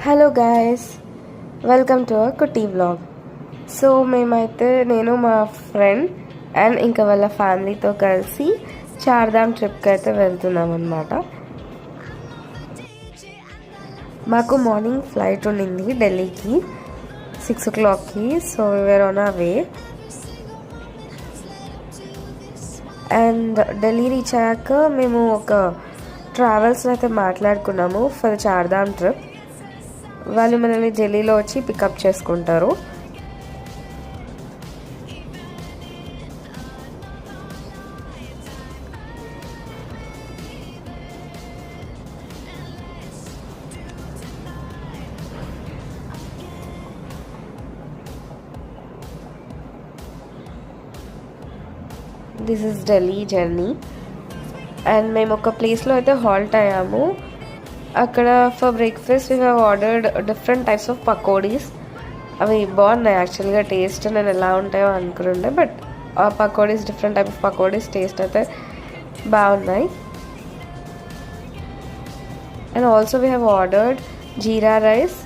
Hello guys, welcome to our కుటీ vlog. So నేను మా ఫ్రెండ్ అండ్ ఇంకా వాళ్ళ ఫ్యామిలీతో కలిసి చార్ధామ్ ట్రిప్కి అయితే వెళ్తున్నాం అనమాట. మాకు మార్నింగ్ ఫ్లైట్ ఉండింది ఢిల్లీకి 6 o'clockకి. So we are on our way and Delhi reach అయ్యాక మేము ఒక ట్రావెల్స్లో అయితే మాట్లాడుకున్నాము ఫర్ చార్ధామ్ ట్రిప్. వాళ్ళు మనల్ని ఢిల్లీలో వచ్చి పికప్ చేసుకుంటారు. This is Delhi journey and మేము ఒక ప్లేస్లో అయితే హాల్ట్ అయ్యాము. అక్కడ for breakfast we have ordered different types of pakodis. అవి బాగున్నాయి యాక్చువల్గా, టేస్ట్ నేను ఎలా ఉంటాయో అనుకుంటుండే, బట్ ఆ pakodis different type of pakodis taste అయితే బాగున్నాయి. And also we have ordered jeera rice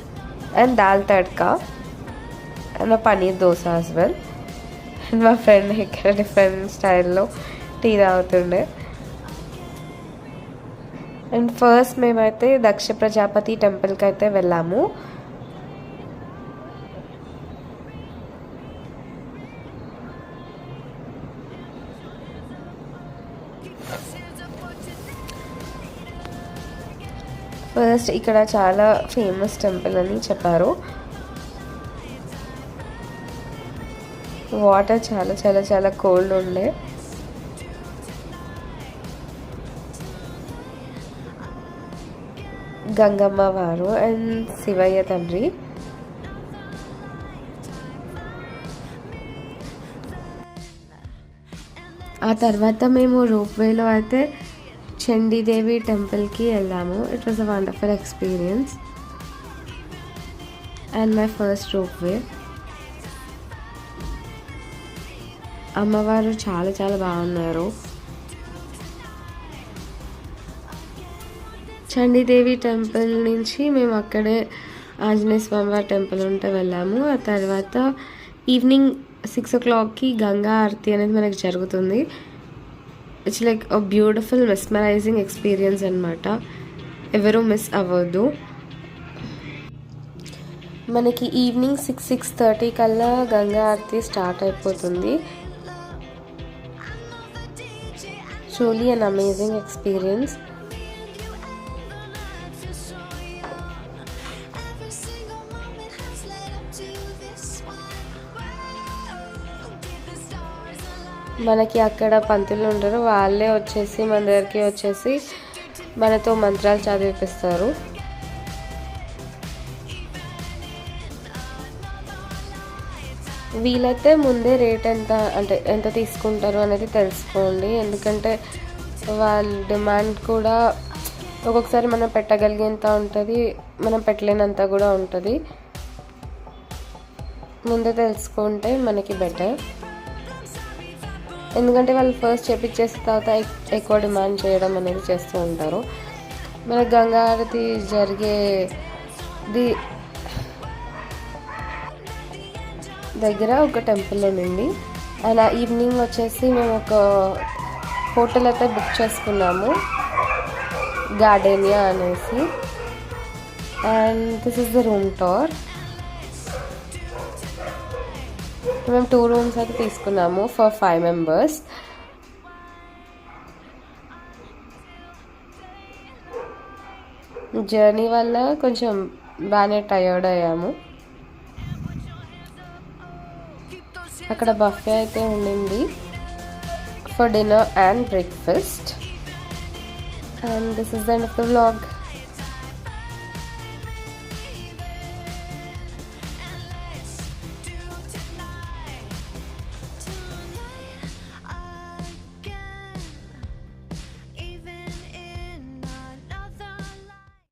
and dal tadka and paneer dosa as well. And మా ఫ్రెండ్ ఇక్కడ డిఫరెంట్ స్టైల్లో టీ తాగుతుండే. అండ్ ఫస్ట్ మేమైతే దక్ష ప్రజాపతి టెంపుల్కి అయితే వెళ్ళాము. ఫస్ట్ ఇక్కడ చాలా ఫేమస్ టెంపుల్ అని చెప్పారు. వాటర్ చాలా చాలా చాలా కోల్డ్ ఉండే. గంగమ్మ వారు అండ్ శివయ్య తండ్రి. ఆ తర్వాత మేము రోప్వేలో అయితే చండీదేవి టెంపుల్కి వెళ్ళాము. It was a wonderful experience and my first ropeway. అమ్మవారు చాలా చాలా బాగున్నారు. చండీదేవి టెంపుల్ నుంచి మేము అక్కడే ఆంజనేయ స్వామివారి టెంపుల్ ఉంటే వెళ్ళాము. ఆ తర్వాత ఈవినింగ్ 6 o'clockకి గంగా ఆరతి అనేది మనకి జరుగుతుంది. It's like a beautiful mesmerising experience అనమాట. ఎవరూ మిస్ అవ్వద్దు. మనకి ఈవినింగ్ 6-6:30 కల్లా గంగా ఆరతి స్టార్ట్ అయిపోతుంది. Truly an amazing experience. మనకి అక్కడ పంతులు ఉంటారు, వాళ్ళే వచ్చేసి మన దగ్గరికి వచ్చేసి మనతో మంత్రాలు చదివిపిస్తారు. వీలైతే ముందే రేట్ ఎంత తీసుకుంటారు అనేది తెలుసుకోండి. ఎందుకంటే వాళ్ళ డిమాండ్ కూడా ఒక్కొక్కసారి మనం పెట్టగలిగేంత ఉంటుంది, మనం పెట్టలేనంత కూడా ఉంటుంది. ముందే తెలుసుకుంటే మనకి బెటర్. ఎందుకంటే వాళ్ళు ఫస్ట్ చేపించేసిన తర్వాత ఎక్కువ డిమాండ్ చేయడం అనేది చేస్తూ ఉంటారు. మనకి గంగా హారతి జరిగేది దగ్గర ఒక టెంపుల్ ఉండింది. అండ్ ఈవినింగ్ వచ్చేసి మేము ఒక హోటల్ అయితే బుక్ చేసుకున్నాము, గార్డెనియా అనేసి. And this is the room tour. మేము 2 rooms అయితే తీసుకున్నాము ఫర్ 5 members. జర్నీ వల్ల కొంచెం బాగానే టయర్డ్ అయ్యాము. అక్కడ బఫే అయితే ఉండింది for dinner and breakfast. And this is the end of the vlog.